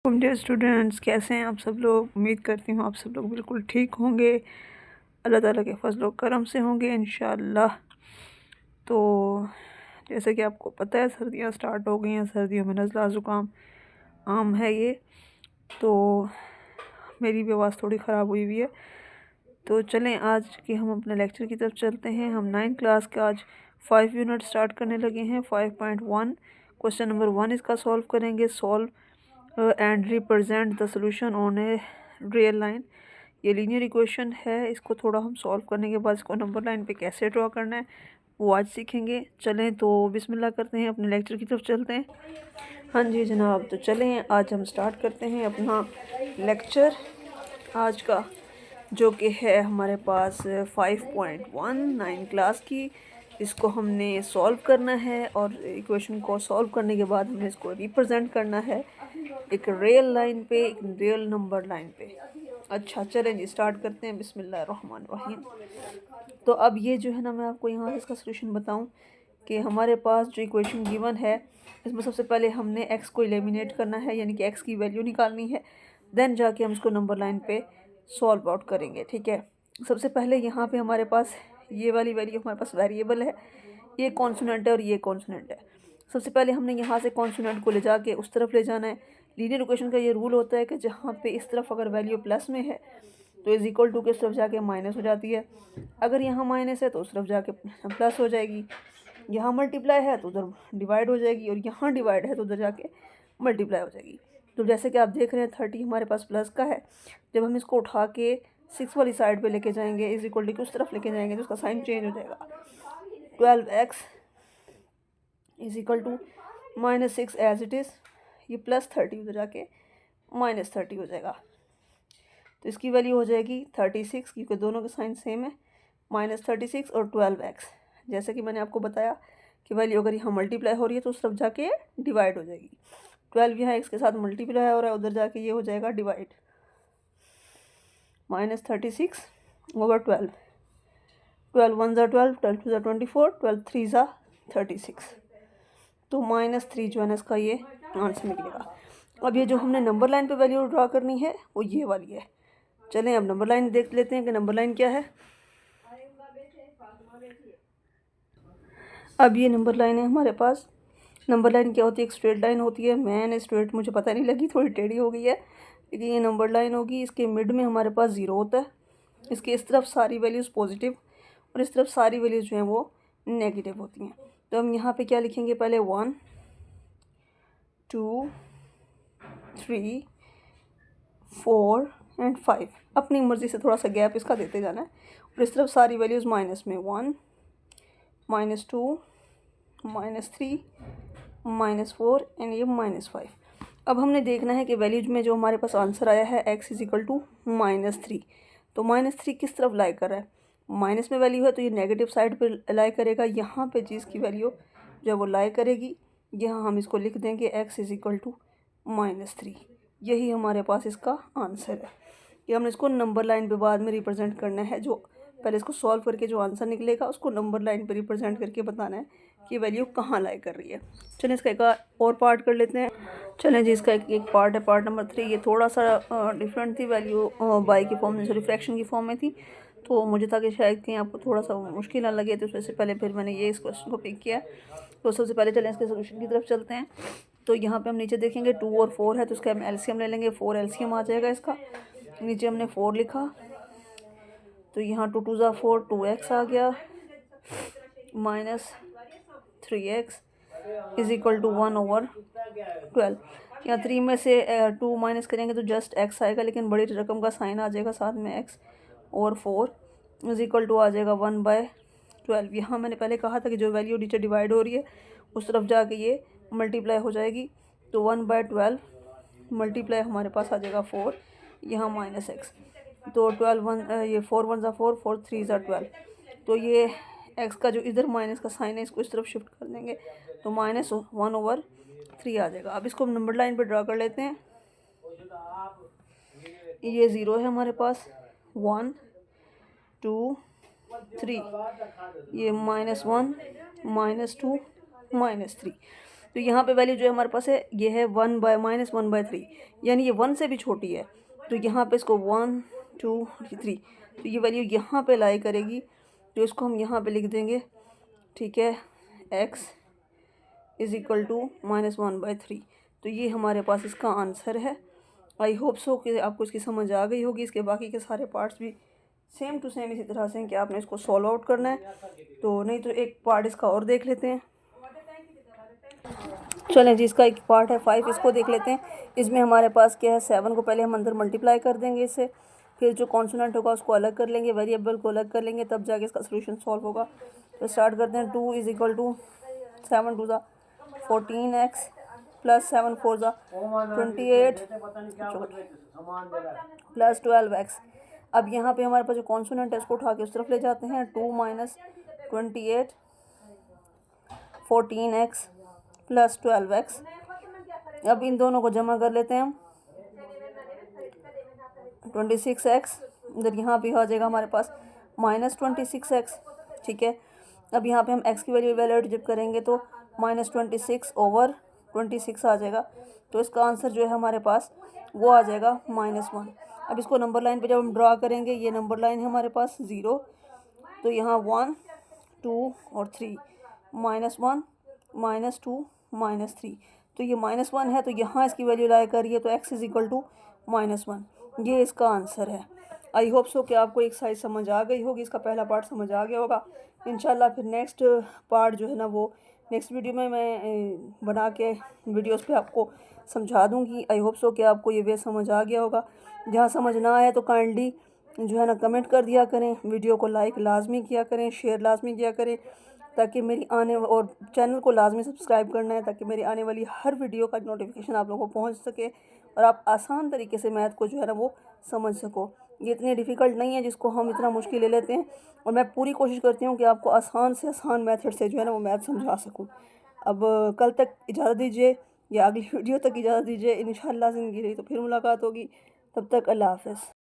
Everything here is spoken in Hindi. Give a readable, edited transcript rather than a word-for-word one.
डियर स्टूडेंट्स, कैसे हैं आप सब लोग। उम्मीद करती हूँ आप सब लोग बिल्कुल ठीक होंगे, अल्लाह ताला के फजल करम से होंगे इंशाअल्लाह। तो जैसे कि आपको पता है सर्दियाँ स्टार्ट हो गई हैं। सर्दियों में नज़ला ज़ुकाम आम है ये। तो मेरी भी आवाज़ थोड़ी ख़राब हुई हुई है। तो चलें आज कि हम अपने लेक्चर की तरफ चलते हैं। हम 9th क्लास का आज 5 यूनिट स्टार्ट करने लगे हैं। 5.1 क्वेश्चन नंबर 1 इसका सॉल्व करेंगे। Solve and represent the solution on a real line. ये लीनियर इक्वेशन है। इसको थोड़ा हम सॉल्व करने के बाद इसको नंबर लाइन पे कैसे ड्रॉ करना है वो आज सीखेंगे। चलें तो बिस्मिल्लाह करते हैं, अपने लेक्चर की तरफ चलते हैं। हाँ जी जनाब, तो चलें आज हम स्टार्ट करते हैं अपना लेक्चर आज का, जो कि है हमारे पास 5.1 9 क्लास की। इसको हमने सॉल्व करना है और इक्वेशन को सॉल्व करने के बाद हमें इसको रिप्रेजेंट करना है एक रियल लाइन पे, एक रियल नंबर लाइन पे। अच्छा चलें जी स्टार्ट करते हैं। बिस्मिल्लाहिर्रहमानिर्रहीम। तो अब ये जो है ना, मैं आपको यहाँ से इसका सोल्यूशन बताऊँ कि हमारे पास जो इक्वेशन गिवन है इसमें सबसे पहले हमने एक्स को एलिमिनेट करना है, यानी कि एक्स की वैल्यू निकालनी है। देन जाके हम इसको नंबर लाइन पे सॉल्व आउट करेंगे। ठीक है, सबसे पहले यहाँ पे हमारे पास ये वाली वैल्यू हमारे पास वेरिएबल है, ये कॉन्सोनेंट है और ये कॉन्सोनेंट है। सबसे पहले हमने यहाँ से कॉन्सोनेंट को ले जाके उस तरफ ले जाना है। लीनियर इक्वेशन का ये रूल होता है कि जहाँ पे इस तरफ अगर वैल्यू प्लस में है तो इज इक्वल टू के इस तरफ जाके माइनस हो जाती है। अगर यहाँ माइनस है तो उस तरफ जाके प्लस हो जाएगी। यहाँ मल्टीप्लाई है तो उधर डिवाइड हो जाएगी, और यहाँ डिवाइड है तो उधर जाके मल्टीप्लाई हो जाएगी। तो जैसे कि आप देख रहे हैं 30 हमारे पास प्लस का है। जब हम इसको उठा के 6 वाली साइड पे लेके जाएंगे, इज इक्वल टू की उस तरफ लेके जाएंगे तो उसका साइन चेंज हो जाएगा। 12x is equal to -6 as it is, ये +30 उधर जाके -30 हो जाएगा। तो इसकी वैल्यू हो जाएगी 36, क्योंकि दोनों के साइन सेम है। -36 और 12x, जैसे कि मैंने आपको बताया कि वैल्यू अगर यहाँ मल्टीप्लाई हो रही है तो उस तरफ जाके डिवाइड हो जाएगी। 12 यहाँ x के साथ मल्टीप्लाई हो रहा है, उधर जाके ये हो जाएगा डिवाइड। -36 ओवर 12, 12 1 ज़ा 12, 12 2 ज़ा 24, 12 3 ज़ा 36। तो -3 जो है ना इसका ये आंसर निकलेगा। अब ये जो हमने नंबर लाइन पे वैल्यू ड्रा करनी है वो ये वाली है। चलें अब नंबर लाइन देख लेते हैं कि नंबर लाइन क्या है। अब ये नंबर लाइन है हमारे पास। नंबर लाइन क्या होती है? एक स्ट्रेट लाइन होती है। मैंने स्ट्रेट मुझे पता नहीं लगी, थोड़ी टेढ़ी हो गई है, लेकिन ये नंबर लाइन होगी। इसके मिड में हमारे पास 0 होता है। इसके इस तरफ सारी वैल्यूज़ पॉजिटिव और इस तरफ सारी वैल्यूज़ जो हैं वो नेगेटिव होती हैं। तो हम यहाँ पे क्या लिखेंगे? पहले 1 2 3 4 एंड 5। अपनी मर्ज़ी से थोड़ा सा गैप इसका देते जाना है। और इस तरफ सारी वैल्यूज़ माइनस में 1 -2 -3 -4 एंड ये -5। अब हमने देखना है कि वैल्यूज में जो हमारे पास आंसर आया है x इज इक्वल टू -3। तो -3 किस तरफ लाई कर रहा है? माइनस में वैल्यू है तो ये नेगेटिव साइड पे लाई करेगा। यहाँ पे चीज़ की वैल्यू जब वो लाई करेगी, यहाँ हम इसको लिख देंगे x इज इक्वल टू -3। यही हमारे पास इसका आंसर है। ये हमने इसको नंबर लाइन पे बाद में रिप्रेजेंट करना है। जो पहले इसको सॉल्व करके जो आंसर निकलेगा उसको नंबर लाइन पे रिप्रेजेंट करके बताना है कि वैल्यू कहाँ लाई कर रही है। चलें इसका एक और पार्ट कर लेते हैं। चलें जी, इसका एक पार्ट है, पार्ट नंबर 3। ये थोड़ा सा डिफरेंट थी, वैल्यू बाई की फॉर्म में, सॉरी फ्रैक्शन की फॉर्म में थी। तो मुझे था कि शायद कहीं आपको थोड़ा सा मुश्किल ना लगे, तो उससे पहले फिर मैंने ये इस क्वेश्चन को पिक किया। तो सबसे पहले चलें इसके सोल्यूशन की तरफ चलते हैं। तो यहाँ पे हम नीचे देखेंगे 2 और 4 है, तो इसका हम एलसीएम ले लेंगे। 4 एलसीएम आ जाएगा इसका। नीचे हमने 4 लिखा, तो यहाँ 2 2 ज़ा 4, 2x आ गया, -3x इज इक्वल टू 1/12। यहाँ 3 में से 2 माइनस करेंगे तो जस्ट x आएगा, लेकिन बड़ी रकम का साइन आ जाएगा साथ में x, और 4 इज इक्वल टू आ जाएगा 1/12। यहाँ मैंने पहले कहा था कि जो वैल्यू नीचे डिवाइड हो रही है उस तरफ जाके ये मल्टीप्लाई हो जाएगी। तो 1/12 मल्टीप्लाई हमारे पास आ जाएगा 4, यहाँ -x। तो 4 1 ज़ा 4, 4 3 ज़ा 12। तो ये x का जो इधर माइनस का साइन है इसको इस तरफ शिफ्ट कर देंगे, तो -1/3 आ जाएगा। अब इसको हम नंबर लाइन पे ड्रा कर लेते हैं। ये 0 है हमारे पास, 1 2 3, ये -1 -2 -3। तो यहाँ पे वैल्यू जो है हमारे पास है ये है -1/3, यानी ये 1 से भी छोटी है। तो यहाँ पे इसको 1 2 3, तो ये वैल्यू यहाँ पे लाई करेगी, तो इसको हम यहाँ पे लिख देंगे, ठीक है, x इज़ इक्वल टू -1/3। तो ये हमारे पास इसका आंसर है। आई होप सो कि आपको इसकी समझ आ गई होगी। इसके बाकी के सारे पार्ट्स भी सेम टू सेम इसी तरह से हैं कि आपने इसको सॉल्व आउट करना है। तो नहीं तो एक पार्ट इसका और देख लेते हैं। चलें जी, इसका एक पार्ट है 5, इसको देख लेते हैं। इसमें हमारे पास क्या है, 7 को पहले हम अंदर मल्टीप्लाई कर देंगे इससे, फिर जो कॉन्सोनेंट होगा उसको अलग कर लेंगे, वेरिएबल को अलग कर लेंगे, तब जाके इसका सोल्यूशन सॉल्व होगा। तो स्टार्ट करते हैं। 2 is equal to 7 2 14x plus 7 4 28 plus 12x। अब यहाँ पे हमारे पास जो कॉन्सोनेंट है उसको उठा के उस तरफ ले जाते हैं। 2 - 28 14x प्लस 12x। अब इन दोनों को जमा कर लेते हैं हम। 26x इधर यहाँ भी आ जाएगा हमारे पास -26x, ठीक है। अब यहाँ पे हम x की वैल्यू इवेल्युएट जब करेंगे तो -26/26 आ जाएगा। तो इसका आंसर जो है हमारे पास वो आ जाएगा -1। अब इसको नंबर लाइन पे जब हम ड्रा करेंगे, ये नंबर लाइन है हमारे पास 0, तो यहाँ 1 2 और 3, -1 -2 -3, तो ये -1 है, तो यहाँ इसकी वैल्यू लाया करिए, तो x इज़ इक्वल टू -1। ये इसका आंसर है। आई होप सो कि आपको एक साइज समझ आ गई होगी, इसका पहला पार्ट समझ आ गया होगा। इंशाल्लाह फिर नेक्स्ट पार्ट जो है ना वो नेक्स्ट वीडियो में मैं बना के वीडियोस पे आपको समझा दूंगी। आई होप सो कि आपको ये वे समझ आ गया होगा। जहाँ समझ ना आए तो काइंडली जो है ना कमेंट कर दिया करें, वीडियो को लाइक लाजमी किया करें, शेयर लाजमी किया करें, ताकि मेरी आने और चैनल को लाजमी सब्सक्राइब करना है, ताकि मेरी आने वाली हर वीडियो का नोटिफिकेशन आप लोगों को पहुंच सके और आप आसान तरीके से मैथ को जो है ना वो समझ सको। ये इतनी डिफ़िकल्ट नहीं है जिसको हम इतना मुश्किल ले लेते हैं, और मैं पूरी कोशिश करती हूँ कि आपको आसान से आसान मेथड से जो है ना वो मैथ समझा सकूँ। अब कल तक इजाज़त दीजिए, या अगली वीडियो तक इजाज़त दीजिए। इंशाल्लाह ज़िंदगी रही तो फिर मुलाकात होगी। तब तक अल्लाह हाफ़िज़।